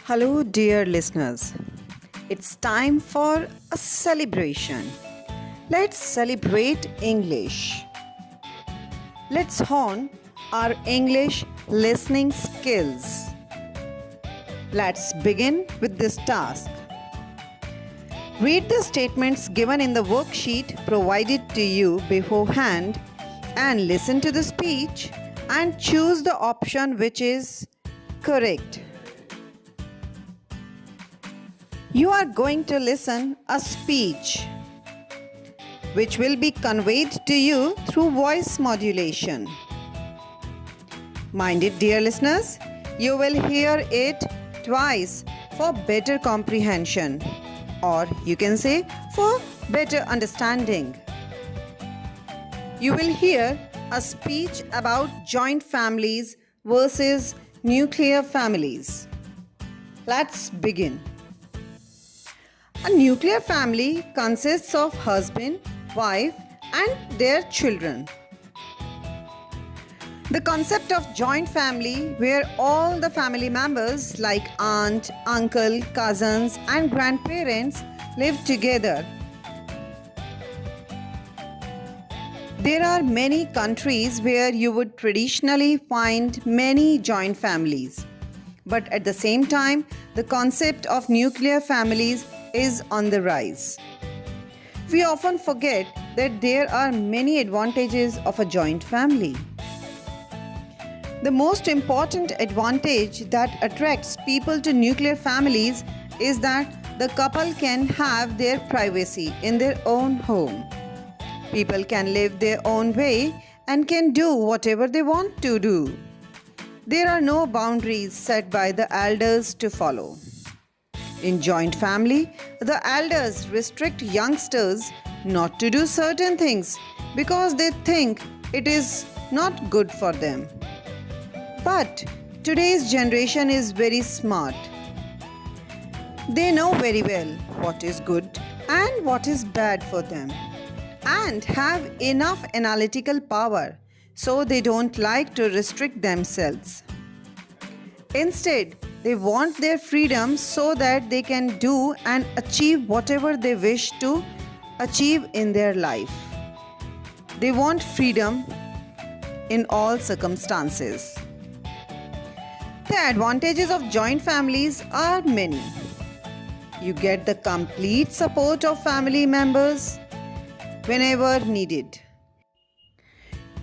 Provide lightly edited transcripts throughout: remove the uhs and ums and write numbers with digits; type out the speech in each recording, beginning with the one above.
Hello, dear listeners. It's time for a celebration. Let's celebrate English. Let's hone our English listening skills. Let's begin with this task. Read the statements given in the worksheet provided to you beforehand and listen to the speech and choose the option which is correct. You are going to listen a speech which will be conveyed to you through voice modulation. Mind it, dear listeners, you will hear it twice for better comprehension, or you can say for better understanding. You will hear a speech about joint families versus nuclear families. Let's begin. A nuclear family consists of husband, wife, and their children. The concept of joint family, where all the family members like aunt, uncle, cousins, and grandparents live together. There are many countries where you would traditionally find many joint families. But at the same time, the concept of nuclear families is on the rise. We often forget that there are many advantages of a joint family. The most important advantage that attracts people to nuclear families is that the couple can have their privacy in their own home. People can live their own way and can do whatever they want to do. There are no boundaries set by the elders to follow. In joint family, the elders restrict youngsters not to do certain things because they think it is not good for them. But today's generation is very smart. They know very well what is good and what is bad for them and have enough analytical power, so they don't like to restrict themselves. Instead, they want their freedom so that they can do and achieve whatever they wish to achieve in their life. They want freedom in all circumstances. The advantages of joint families are many. You get the complete support of family members whenever needed.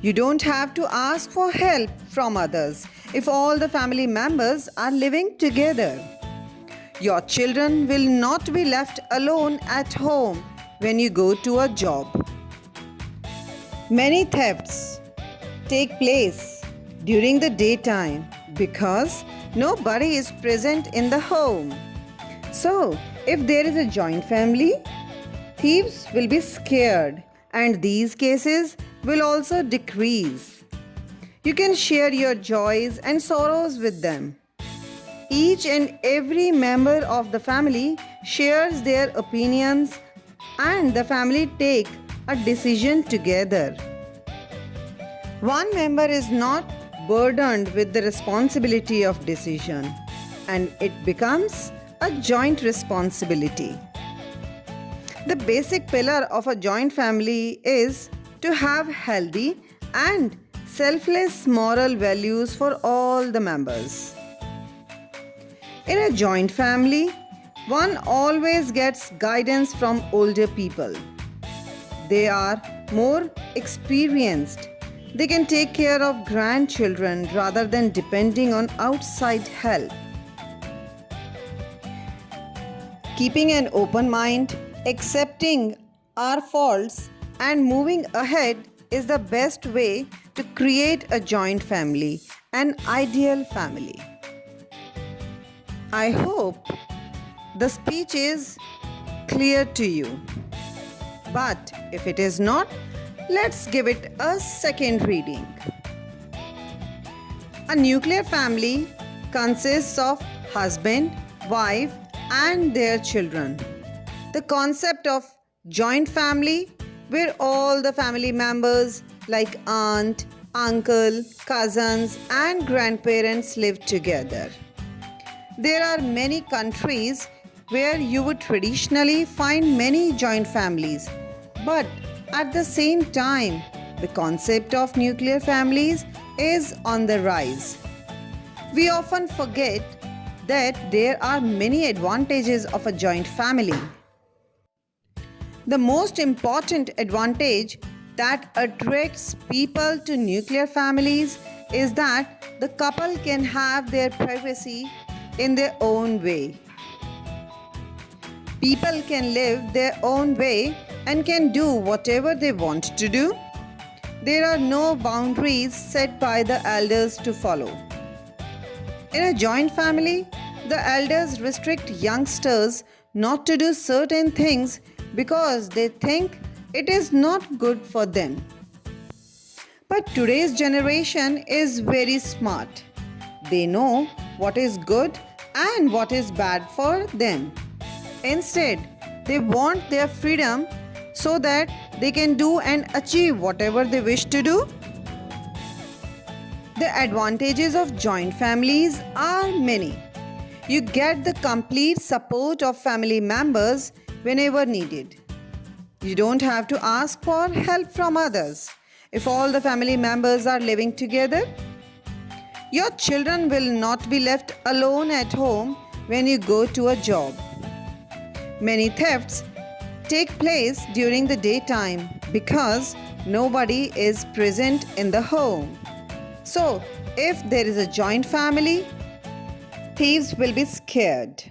You don't have to ask for help from others if all the family members are living together. Your children will not be left alone at home when you go to a job. Many thefts take place during the daytime because nobody is present in the home. So, if there is a joint family, thieves will be scared and these cases will also decrease. You can share your joys and sorrows with them. Each and every member of the family shares their opinions and the family take a decision together. One member is not burdened with the responsibility of decision and it becomes a joint responsibility. The basic pillar of a joint family is to have healthy and selfless moral values for all the members. In a joint family, one always gets guidance from older people. They are more experienced. They can take care of grandchildren rather than depending on outside help. Keeping an open mind, accepting our faults, and moving ahead is the best way to create a joint family, an ideal family. I hope the speech is clear to you. But if it is not, let's give it a second reading. A nuclear family consists of husband, wife, and their children. The concept of joint family, where all the family members like aunt, uncle, cousins, and grandparents live together. There are many countries where you would traditionally find many joint families, but at the same time, the concept of nuclear families is on the rise. We often forget that there are many advantages of a joint family. The most important advantage that attracts people to nuclear families is that the couple can have their privacy in their own way. People can live their own way and can do whatever they want to do. There are no boundaries set by the elders to follow. In a joint family, the elders restrict youngsters not to do certain things because they think it is not good for them. But today's generation is very smart. They know what is good and what is bad for them. Instead, they want their freedom so that they can do and achieve whatever they wish to do. The advantages of joint families are many. You get the complete support of family members whenever needed. You don't have to ask for help from others if all the family members are living together. Your children will not be left alone at home when you go to a job. Many thefts take place during the daytime because nobody is present in the home. So, if there is a joint family, thieves will be scared,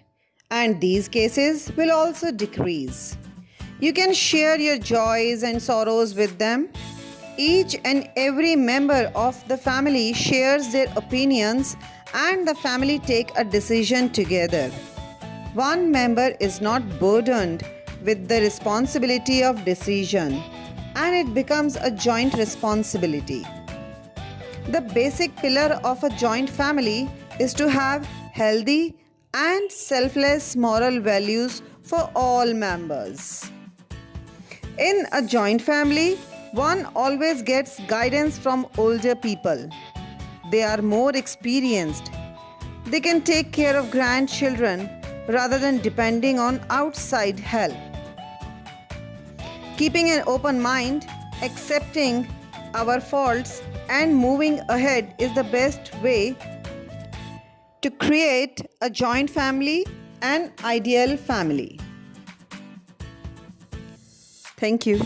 and these cases will also decrease. You can share your joys and sorrows with them. Each and every member of the family shares their opinions, and the family take a decision together. One member is not burdened with the responsibility of decision, and it becomes a joint responsibility. The basic pillar of a joint family is to have healthy and selfless moral values for all members. In a joint family, one always gets guidance from older people. They are more experienced. They can take care of grandchildren rather than depending on outside help. Keeping an open mind, accepting our faults, and moving ahead is the best way to create a joint family, an ideal family. Thank you.